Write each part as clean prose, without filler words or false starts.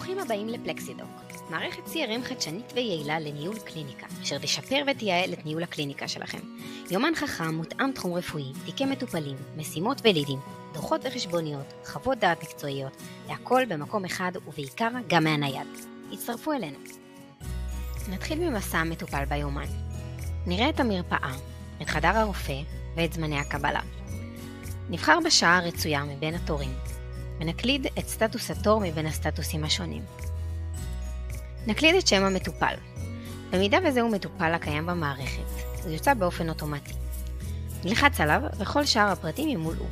ברוכים הבאים לפלקסידוק, מערכת CRM חדשנית ויעילה לניהול קליניקה, אשר תשפר ותייעל את ניהול הקליניקה שלכם. יומן חכם, מותאם תחום רפואי, תיקי מטופלים, משימות ולידים, דוחות וחשבוניות, חוות דעת מקצועיות, והכל במקום אחד ובעיקר גם מהנייד. הצטרפו אלינו. נתחיל ממסע המטופל ביומן. נראה את המרפאה, את חדר הרופא ואת זמני הקבלה. נבחר בשעה הרצויה מבין התורים, ונקליד את סטטוס התור מבין הסטטוסים השונים. נקליד את שם המטופל. במידה וזהו מטופל הקיים במערכת, הוא יוצא באופן אוטומטי. נלחץ עליו וכל שאר הפרטים ימולאו.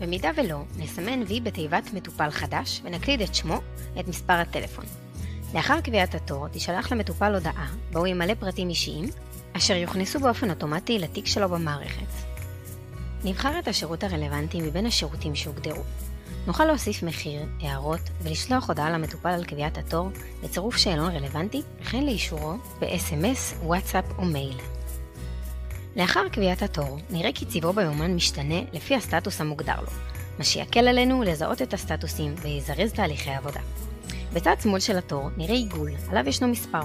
במידה ולא, נסמן וי בתיבת מטופל חדש ונקליד את שמו ואת מספר הטלפון. לאחר קביעת התור תשלח למטופל הודעה בה הוא ימלא פרטים אישיים אשר יוכנסו באופן אוטומטי לתיק שלו במערכת. נבחר את השירות הרלוונטי מבין השירותים שהוגדרו. נוכל להוסיף מחיר, הערות ולשלוח הודעה למטופל על קביעת התור לצירוף שאלון רלוונטי וכן לאישורו ב-SMS, וואטסאפ או מייל. לאחר קביעת התור נראה כי צבעו ביומן משתנה לפי הסטטוס המוגדר לו, מה שיקל עלינו לזהות את הסטטוסים ויזרז תהליכי עבודה. בצד שמאל של התור נראה עיגול, עליו ישנו מספר.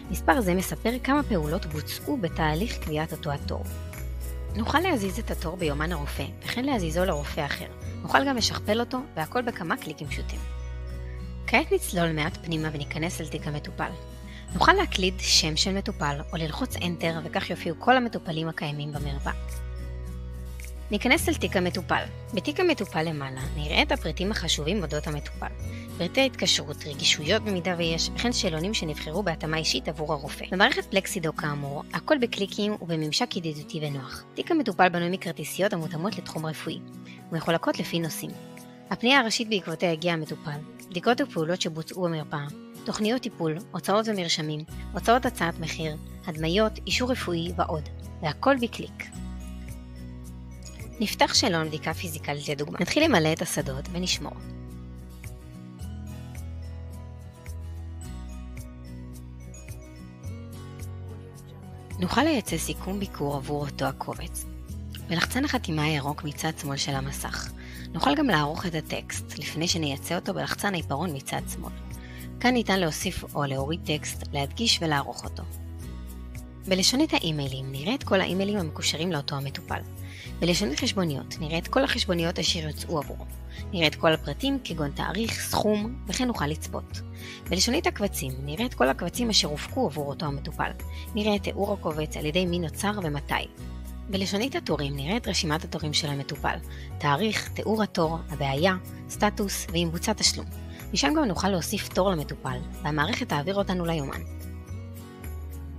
מספר זה מספר כמה פעולות בוצעו בתהליך קביעת אותו התור. נוכל להזיז את התור ביומן הרופא, וכן להזיזו לרופא אחר. נוכל גם לשכפל אותו, והכל בכמה קליקים פשוטים. כעת נצלול מעט פנימה וניכנס אל תיק המטופל. נוכל להקליד שם של מטופל, או ללחוץ Enter, וכך יופיעו כל המטופלים הקיימים במרפאה. ניכנס אל תיק המטופל. בתיק המטופל למעלה נראה את הפריטים החשובים אודות המטופל. פרטי התקשרות, רגישויות במידה ויש, וכן שאלונים שנבחרו בהתאמה אישית עבור הרופא. במערכת פלקסידוק כאמור, הכל בקליקים ובממשק ידידותי ונוח. תיק המטופל בנוי מכרטיסיות המותאמות לתחום רפואי, ומחולקות לפי נושאים. הפנייה הראשית בעקבותיה הגיע המטופל, בדיקות ופעולות שבוצעו במרפאה, תוכניות טיפול, הוצאות ומרשמים, הוצאות הצעת מחיר, הדמיות, אישור רפואי ועוד, והכל בקליק. נפתח שאלון בדיקה פיזיקלית לדוגמה. נתחיל למלא את השדות ונשמור. נוכל לייצא סיכום ביקור עבור אותו הקובץ. בלחצן החתימה הירוק מצד שמאל של המסך. נוכל גם לערוך את הטקסט לפני שנייצא אותו בלחצן העיפרון מצד שמאל. כאן ניתן להוסיף או להוריד טקסט, להדגיש ולערוך אותו. בלשונית האימיילים נראה את כל האימיילים המקושרים לאותו המטופל. בלשונית חשבוניות נראה את כל החשבוניות אשר יוצאו עבורו. נראה את כל הפרטים כגון תאריך, סכום וכן נוכל לצפות. בלשונית הקבצים נראה את כל הקבצים אשר הופקו עבור אותו המטופל. נראה את תיאור הקובץ על ידי מי נוצר ומתי. בלשונית התורים נראה את רשימת התורים של המטופל, תאריך, תיאור התור, הבעיה, סטטוס ואם בוצע תשלום. משם גם נוכל להוסיף תור למטופל והמערכת תעביר אותנו ליומן.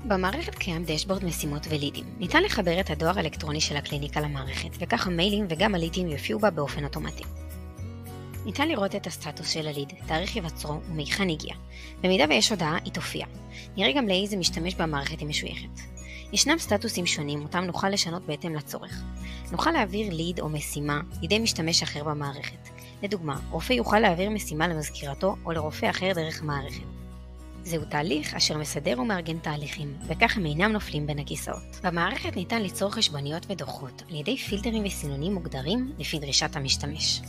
במערכת קיים דשבורד משימות ולידים. ניתן לחבר את הדואר האלקטרוני של הקליניקה למערכת, וכך המיילים וגם הלידים יופיעו בה באופן אוטומטי. ניתן לראות את הסטטוס של הליד, תאריך היווצרו ומהיכן הגיע. במידה ויש הודעה, היא תופיע. נראה גם לאיזה משתמש במערכת היא משויכת. ישנם סטטוסים שונים אותם נוכל לשנות בהתאם לצורך. נוכל להעביר ליד או משימה לידי משתמש אחר במערכת. לדוגמה, רופא יוכל להעביר משימה למזכירתו או לרופא אחר דרך המערכת. זהו תהליך אשר מסדר ומארגן תהליכים, וכך הם אינם נופלים בין הכיסאות. במערכת ניתן ליצור חשבוניות ודוחות על ידי פילטרים וסינונים מוגדרים לפי דרישת המשתמש.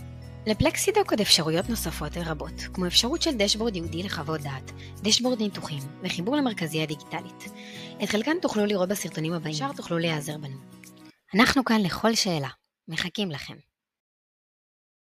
לפלקסידוק עוד אפשרויות נוספות ורבות, כמו אפשרות של דשבורד ייעודי לחוות דעת, דשבורד ניתוחים וחיבור למרכזייה דיגיטלית. את חלקן תוכלו לראות בסרטונים הבאים, שאר תוכלו להיעזר בנו. אנחנו כאן לכל שאלה, מחכים לכם.